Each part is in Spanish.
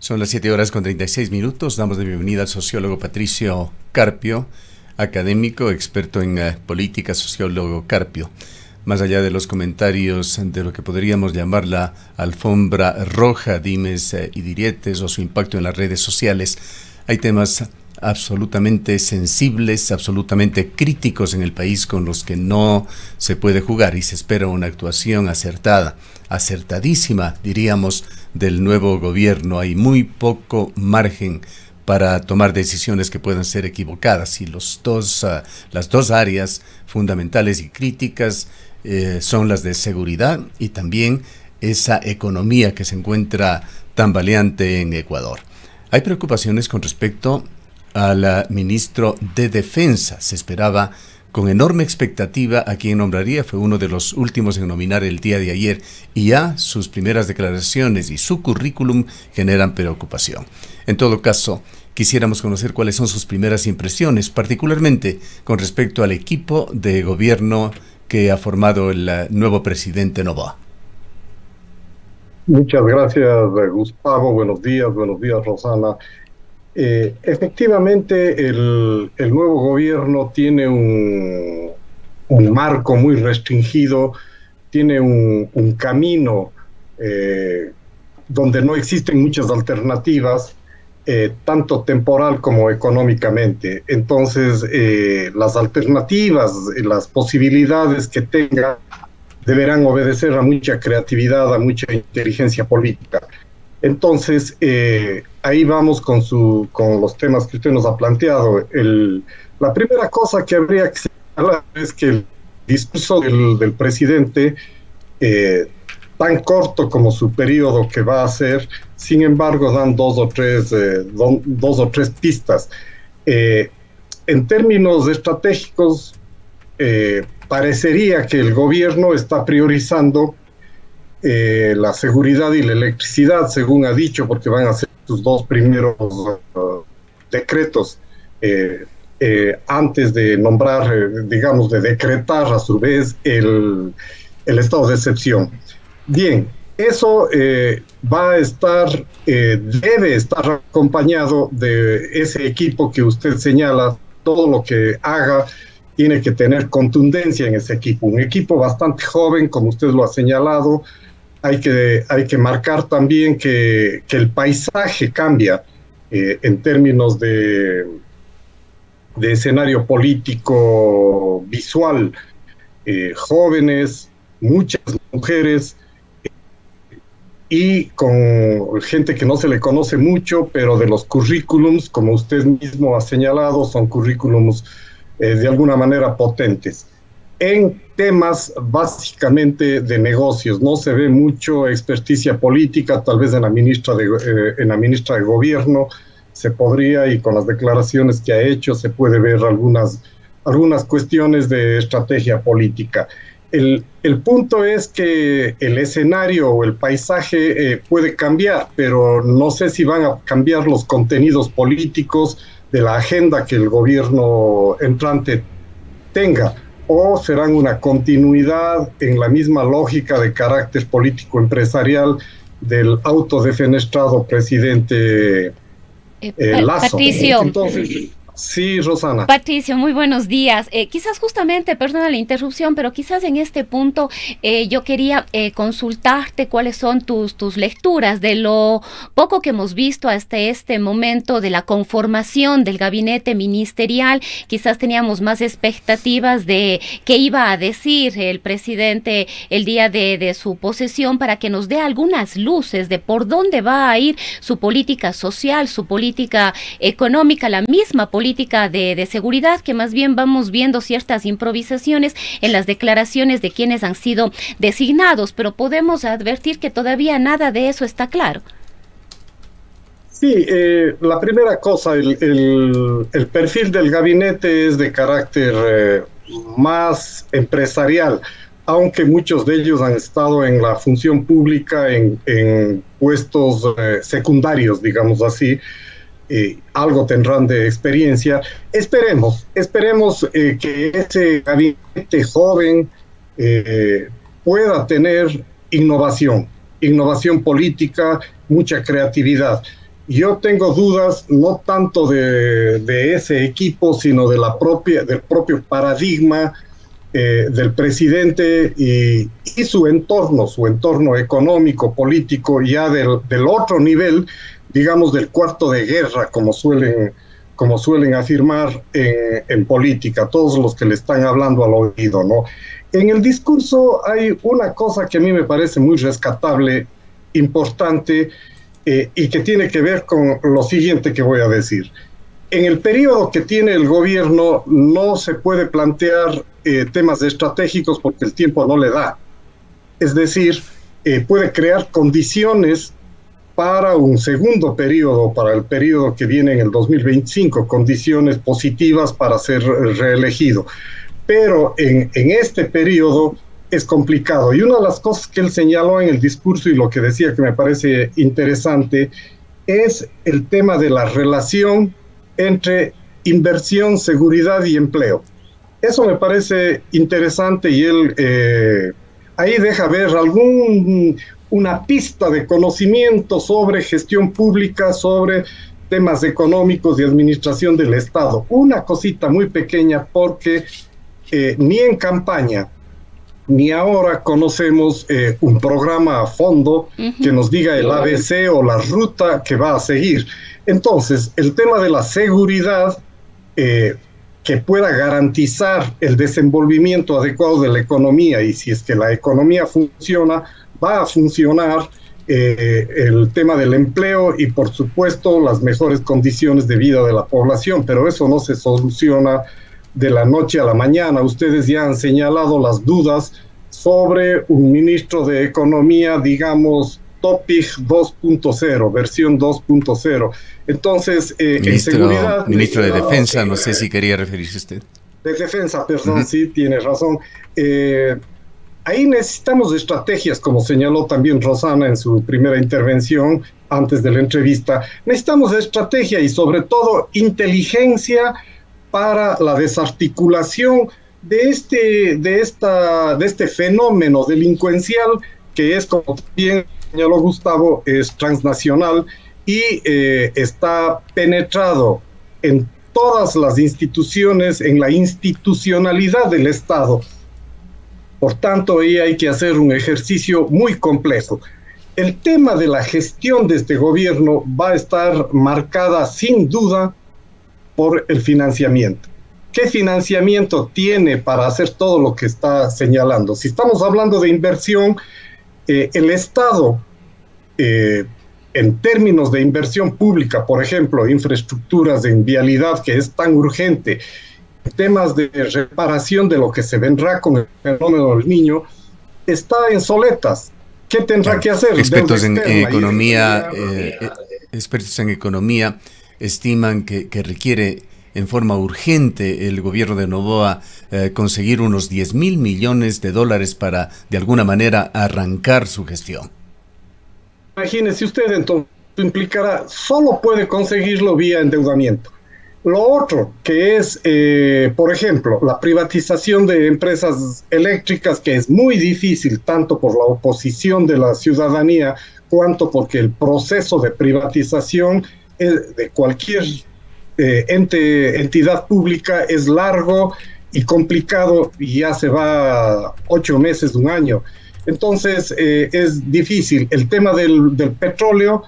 Son las 7:36. Damos la bienvenida al sociólogo Patricio Carpio, académico, experto en política, sociólogo Carpio. Más allá de los comentarios de lo que podríamos llamar la alfombra roja, dimes y diretes, o su impacto en las redes sociales, hay temas absolutamente sensibles, absolutamente críticos en el país con los que no se puede jugar, y se espera una actuación acertada, acertadísima, diríamos, del nuevo gobierno. Hay muy poco margen para tomar decisiones que puedan ser equivocadas, y las dos áreas fundamentales y críticas son las de seguridad y también esa economía que se encuentra tambaleante en Ecuador. Hay preocupaciones con respecto al ministro de Defensa. Se esperaba con enorme expectativa a quien nombraría. Fue uno de los últimos en nominar el día de ayer, y ya sus primeras declaraciones y su currículum generan preocupación. En todo caso, quisiéramos conocer cuáles son sus primeras impresiones, particularmente con respecto al equipo de gobierno que ha formado el nuevo presidente Noboa. Muchas gracias, Gustavo. Buenos días, Rosana. Efectivamente, el nuevo gobierno tiene un marco muy restringido, tiene un camino donde no existen muchas alternativas, tanto temporal como económicamente. Entonces, las alternativas, las posibilidades que tenga deberán obedecer a mucha creatividad, a mucha inteligencia política. Entonces, ahí vamos con los temas que usted nos ha planteado. La primera cosa que habría que señalar es que el discurso del presidente, tan corto como su periodo que va a ser, sin embargo, dan dos o tres pistas. En términos estratégicos, parecería que el gobierno está priorizando la seguridad y la electricidad, según ha dicho, porque van a ser sus dos primeros decretos antes de nombrar, digamos, de decretar a su vez el estado de excepción. Bien, eso va a estar, debe estar acompañado de ese equipo que usted señala. Todo lo que haga tiene que tener contundencia en ese equipo. Un equipo bastante joven, como usted lo ha señalado. Hay que marcar también que el paisaje cambia en términos de escenario político visual. Jóvenes, muchas mujeres, y con gente que no se le conoce mucho, pero de los currículums, como usted mismo ha señalado, son currículums de alguna manera potentes. En temas básicamente de negocios, no se ve mucho experticia política, tal vez en la ministra de Gobierno se podría, y con las declaraciones que ha hecho se puede ver algunas cuestiones de estrategia política. El punto es que el escenario o el paisaje puede cambiar, pero no sé si van a cambiar los contenidos políticos de la agenda que el gobierno entrante tenga, o serán una continuidad en la misma lógica de carácter político-empresarial del autodefenestrado presidente Lasso. Patricio. Entonces, sí, Rosana. Patricio, muy buenos días. Quizás justamente, perdona la interrupción, pero quizás en este punto yo quería consultarte cuáles son tus lecturas de lo poco que hemos visto hasta este momento de la conformación del gabinete ministerial. Quizás teníamos más expectativas de qué iba a decir el presidente el día de su posesión, para que nos dé algunas luces de por dónde va a ir su política social, su política económica, la misma política de seguridad, que más bien vamos viendo ciertas improvisaciones en las declaraciones de quienes han sido designados, pero podemos advertir que todavía nada de eso está claro. Sí, la primera cosa, el perfil del gabinete es de carácter más empresarial, aunque muchos de ellos han estado en la función pública en puestos secundarios, digamos así. Algo tendrán de experiencia. Esperemos que ese gabinete joven pueda tener innovación política, mucha creatividad. yo tengo dudas no tanto de ese equipo, sino de del propio paradigma del presidente y su entorno económico, político, ya del otro nivel, digamos del cuarto de guerra, como suelen afirmar en política, todos los que le están hablando al oído, ¿no? En el discurso hay una cosa que a mí me parece muy rescatable, importante, y que tiene que ver con lo siguiente que voy a decir. En el periodo que tiene el gobierno no se puede plantear temas estratégicos porque el tiempo no le da. Es decir, puede crear condiciones para un segundo periodo, para el periodo que viene en el 2025, condiciones positivas para ser reelegido. Pero en este periodo es complicado. Y una de las cosas que él señaló en el discurso y lo que decía que me parece interesante es el tema de la relación entre inversión, seguridad y empleo. Eso me parece interesante y él ahí deja ver una pista de conocimiento sobre gestión pública, sobre temas económicos y administración del Estado. Una cosita muy pequeña porque ni en campaña ni ahora conocemos un programa a fondo que nos diga el ABC o la ruta que va a seguir. Entonces, el tema de la seguridad que pueda garantizar el desenvolvimiento adecuado de la economía, y si es que la economía funciona, va a funcionar el tema del empleo y, por supuesto, las mejores condiciones de vida de la población, pero eso no se soluciona de la noche a la mañana. Ustedes ya han señalado las dudas sobre un ministro de Economía, digamos, Topic 2.0, versión 2.0. Entonces, en seguridad... Ministro de Defensa, no sé si quería referirse usted. De Defensa, perdón, sí, tiene razón. Ahí necesitamos estrategias, como señaló también Rosana en su primera intervención, antes de la entrevista. Necesitamos estrategia y sobre todo inteligencia para la desarticulación de este fenómeno delincuencial que es, como bien señaló Gustavo, es transnacional y está penetrado en todas las instituciones, en la institucionalidad del Estado. Por tanto, ahí hay que hacer un ejercicio muy complejo. El tema de la gestión de este gobierno va a estar marcada sin duda por el financiamiento. ¿Qué financiamiento tiene para hacer todo lo que está señalando? Si estamos hablando de inversión, el Estado, en términos de inversión pública, por ejemplo, infraestructuras en vialidad, que es tan urgente, temas de reparación de lo que se vendrá con el fenómeno del Niño, está en soletas. ¿Qué tendrá que hacer? Expertos en economía, expertos en economía estiman que requiere en forma urgente el gobierno de Noboa conseguir unos 10.000 millones de dólares para, de alguna manera, arrancar su gestión. Imagínese usted, entonces, implicará, solo puede conseguirlo vía endeudamiento. Lo otro, que es, por ejemplo, la privatización de empresas eléctricas, que es muy difícil, tanto por la oposición de la ciudadanía, cuanto porque el proceso de privatización de cualquier entidad pública es largo y complicado, y ya se va 8 meses, un año. Entonces, es difícil. El tema del petróleo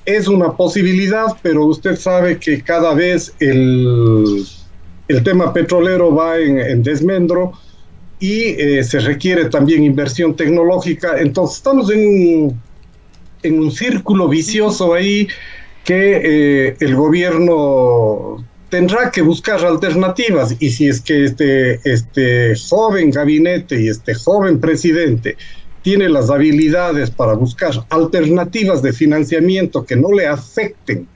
es una posibilidad, pero usted sabe que cada vez el tema petrolero va en desmedro y se requiere también inversión tecnológica. Entonces estamos en un círculo vicioso ahí que el gobierno tendrá que buscar alternativas, y si es que este joven gabinete y este joven presidente tiene las habilidades para buscar alternativas de financiamiento que no le afecten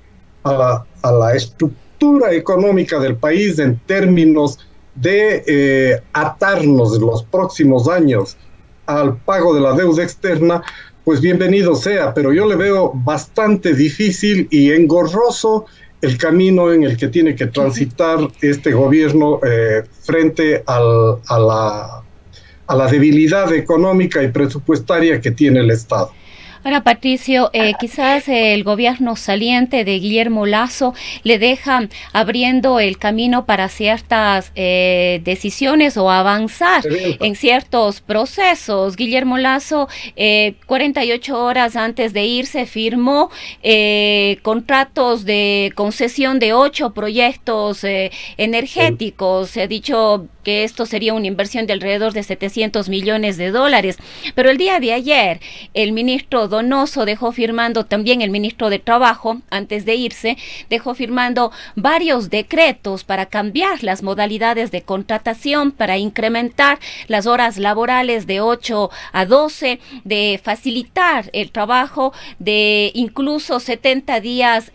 a la estructura económica del país en términos de atarnos en los próximos años al pago de la deuda externa, pues bienvenido sea, pero yo le veo bastante difícil y engorroso el camino en el que tiene que transitar este gobierno frente a la debilidad económica y presupuestaria que tiene el Estado. Ahora, Patricio, quizás el gobierno saliente de Guillermo Lasso le deja abriendo el camino para ciertas decisiones o avanzar en ciertos procesos. Guillermo Lasso, 48 horas antes de irse, firmó contratos de concesión de 8 proyectos energéticos. Se ha dicho que esto sería una inversión de alrededor de 700 millones de dólares. Pero el día de ayer, el ministro Donoso dejó firmando, también el ministro de Trabajo, antes de irse, dejó firmando varios decretos para cambiar las modalidades de contratación, para incrementar las horas laborales de 8 a 12, de facilitar el trabajo de incluso 70 días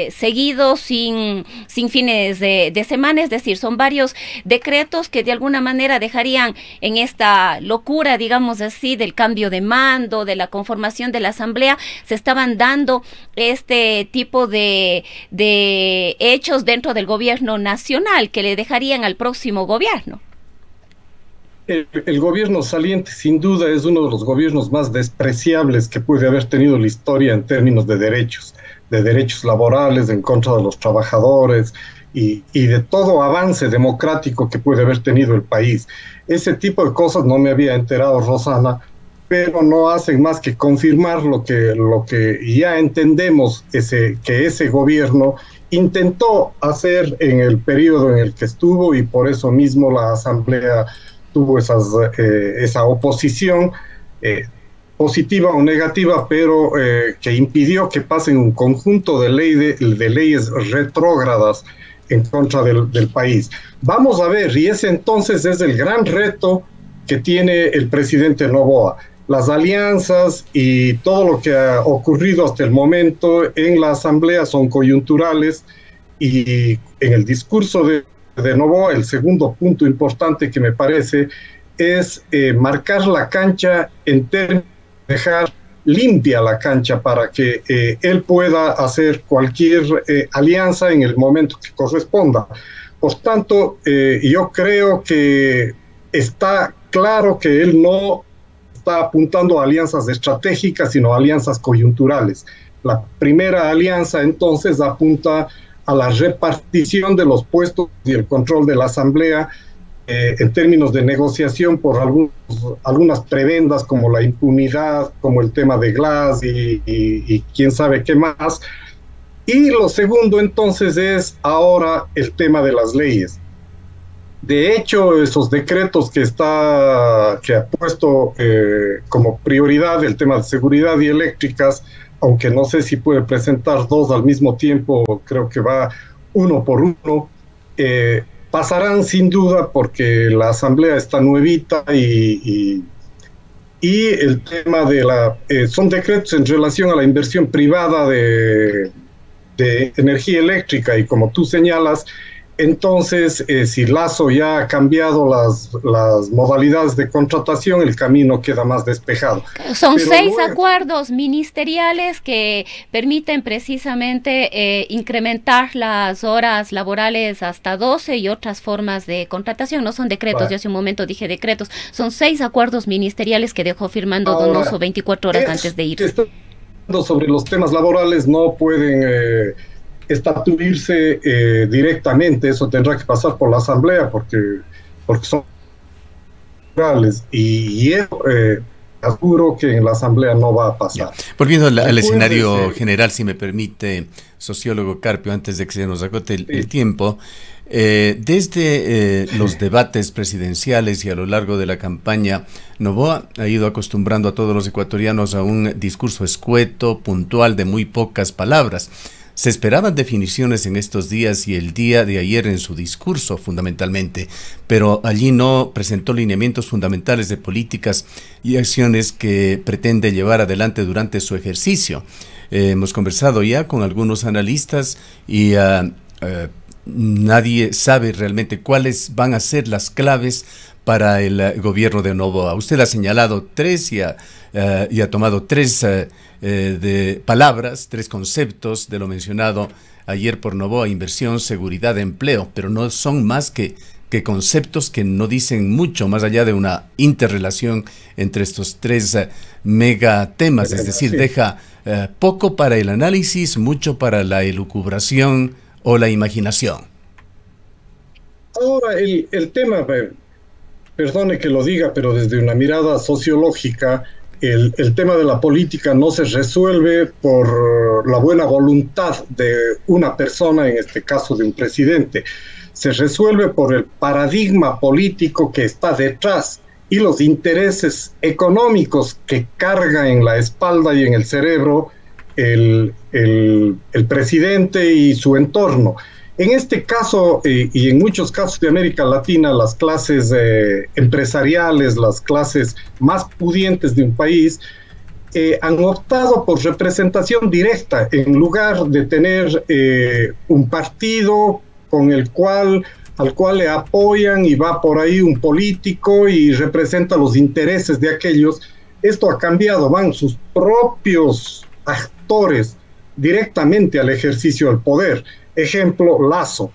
seguidos sin fines de semana. Es decir, son varios decretos que de alguna manera dejarían en esta locura, digamos así, del cambio de mando, de la conformación de la Asamblea, se estaban dando este tipo de hechos dentro del gobierno nacional que le dejarían al próximo gobierno. El gobierno saliente sin duda es uno de los gobiernos más despreciables que puede haber tenido la historia en términos de derechos laborales en contra de los trabajadores y de todo avance democrático que puede haber tenido el país. Ese tipo de cosas no me había enterado, Rosana, pero no hacen más que confirmar lo que ya entendemos, que ese gobierno intentó hacer en el periodo en el que estuvo, y por eso mismo la Asamblea tuvo esa oposición positiva o negativa, pero que impidió que pasen un conjunto de leyes retrógradas en contra del país. Vamos a ver, y ese entonces es el gran reto que tiene el presidente Noboa. Las alianzas y todo lo que ha ocurrido hasta el momento en la Asamblea son coyunturales, y en el discurso de Noboa, el segundo punto importante que me parece es marcar la cancha en términos de dejar limpia la cancha para que él pueda hacer cualquier alianza en el momento que corresponda. Por tanto, yo creo que está claro que él no está apuntando a alianzas estratégicas, sino a alianzas coyunturales. La primera alianza, entonces, apunta a la repartición de los puestos y el control de la Asamblea en términos de negociación por algunas prebendas como la impunidad, como el tema de Glass y quién sabe qué más. Y lo segundo, entonces, es ahora el tema de las leyes. De hecho, esos decretos que ha puesto como prioridad el tema de seguridad y eléctricas, aunque no sé si puede presentar dos al mismo tiempo, creo que va uno por uno, pasarán sin duda porque la Asamblea está nuevita y el tema son decretos en relación a la inversión privada de energía eléctrica, y como tú señalas, entonces si Lasso ya ha cambiado las modalidades de contratación, el camino queda más despejado. Son 6 acuerdos ministeriales que permiten precisamente incrementar las horas laborales hasta 12 y otras formas de contratación. No son decretos, yo hace un momento dije decretos. Son 6 acuerdos ministeriales que dejó firmando Donoso 24 horas antes de irse. Sobre los temas laborales no pueden estatuirse directamente, eso tendrá que pasar por la Asamblea porque son legales, y aseguro que en la Asamblea no va a pasar. Volviendo al escenario general, si me permite, sociólogo Carpio, antes de que se nos agote el tiempo, desde los debates presidenciales y a lo largo de la campaña, Noboa ha ido acostumbrando a todos los ecuatorianos a un discurso escueto, puntual, de muy pocas palabras. Se esperaban definiciones en estos días y el día de ayer en su discurso, fundamentalmente, pero allí no presentó lineamientos fundamentales de políticas y acciones que pretende llevar adelante durante su ejercicio. Hemos conversado ya con algunos analistas y nadie sabe realmente cuáles van a ser las claves para el gobierno de Noboa. Usted ha señalado 3 y ha tomado 3 de palabras, 3 conceptos de lo mencionado ayer por Noboa: inversión, seguridad, empleo, pero no son más que que conceptos que no dicen mucho más allá de una interrelación entre estos tres megatemas, es decir, deja poco para el análisis, mucho para la elucubración o la imaginación. Ahora, el tema, perdone que lo diga, pero desde una mirada sociológica, el tema de la política no se resuelve por la buena voluntad de una persona, en este caso de un presidente. Se resuelve por el paradigma político que está detrás y los intereses económicos que carga en la espalda y en el cerebro el presidente y su entorno. En este caso, y en muchos casos de América Latina, las clases empresariales, las clases más pudientes de un país, han optado por representación directa en lugar de tener un partido al cual le apoyan y va por ahí un político y representa los intereses de aquellos. Esto ha cambiado, van sus propios actores directamente al ejercicio del poder. Ejemplo, Lazo,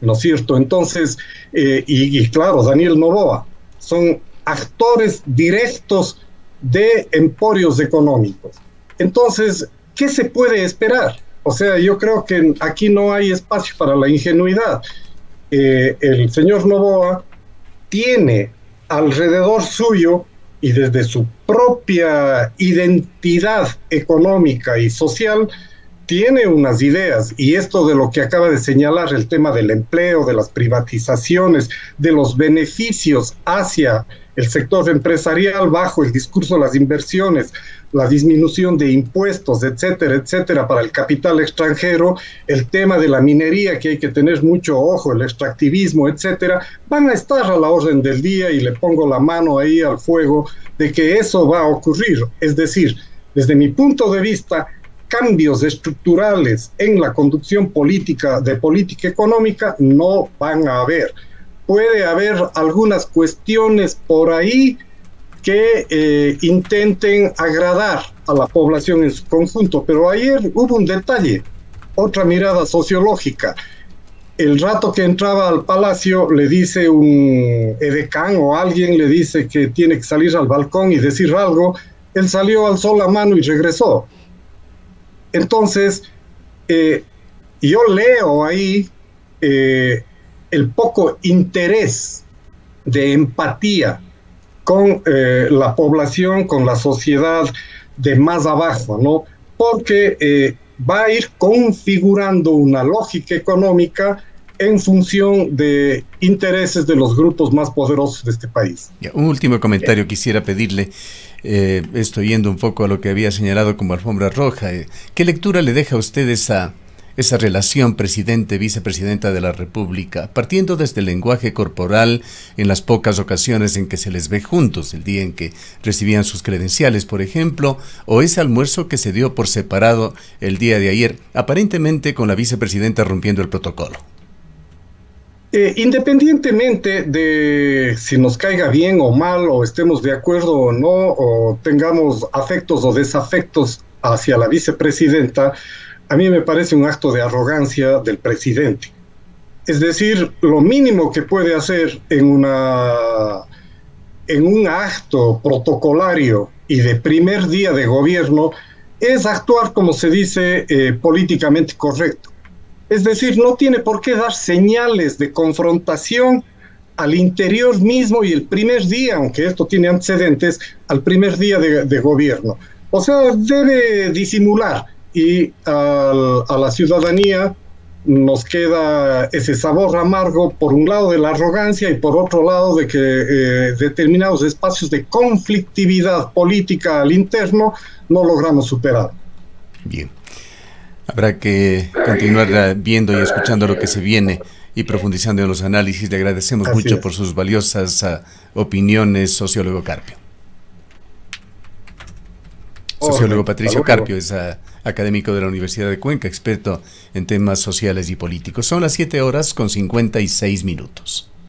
¿no es cierto? Entonces, y claro, Daniel Noboa, son actores directos de emporios económicos. Entonces, ¿qué se puede esperar? O sea, yo creo que aquí no hay espacio para la ingenuidad. El señor Noboa tiene alrededor suyo y desde su propia identidad económica y social, tiene unas ideas, y esto de lo que acaba de señalar, el tema del empleo, de las privatizaciones, de los beneficios hacia el sector empresarial bajo el discurso de las inversiones, la disminución de impuestos, etcétera, etcétera, para el capital extranjero, el tema de la minería, que hay que tener mucho ojo, el extractivismo, etcétera, van a estar a la orden del día, y le pongo la mano ahí al fuego de que eso va a ocurrir. Es decir, desde mi punto de vista, cambios estructurales en la conducción política, de política económica, no van a haber. Puede haber algunas cuestiones por ahí que intenten agradar a la población en su conjunto, pero ayer hubo un detalle, otra mirada sociológica. El rato que entraba al palacio, le dice un edecán o alguien le dice que tiene que salir al balcón y decir algo, él salió, alzó la mano y regresó. Entonces, yo leo ahí el poco interés de empatía con la población, con la sociedad de más abajo, ¿no? Porque va a ir configurando una lógica económica en función de intereses de los grupos más poderosos de este país. Un último comentario quisiera pedirle. Estoy yendo un poco a lo que había señalado como alfombra roja. ¿Qué lectura le deja a usted esa relación presidente-vicepresidenta de la República, partiendo desde el lenguaje corporal en las pocas ocasiones en que se les ve juntos, el día en que recibían sus credenciales, por ejemplo, o ese almuerzo que se dio por separado el día de ayer, aparentemente con la vicepresidenta rompiendo el protocolo? Independientemente de si nos caiga bien o mal, o estemos de acuerdo o no, o tengamos afectos o desafectos hacia la vicepresidenta, a mí me parece un acto de arrogancia del presidente. Es decir, lo mínimo que puede hacer en un acto protocolario y de primer día de gobierno es actuar, como se dice, políticamente correcto. Es decir, no tiene por qué dar señales de confrontación al interior mismo y el primer día, aunque esto tiene antecedentes, al primer día de gobierno. O sea, debe disimular, y a la ciudadanía nos queda ese sabor amargo, por un lado de la arrogancia y por otro lado de que determinados espacios de conflictividad política al interno no logramos superar. Bien. Habrá que continuar viendo y escuchando lo que se viene y profundizando en los análisis. Le agradecemos mucho por sus valiosas opiniones, sociólogo Carpio. Sociólogo Patricio Carpio es académico de la Universidad de Cuenca, experto en temas sociales y políticos. Son las 7:56 minutos.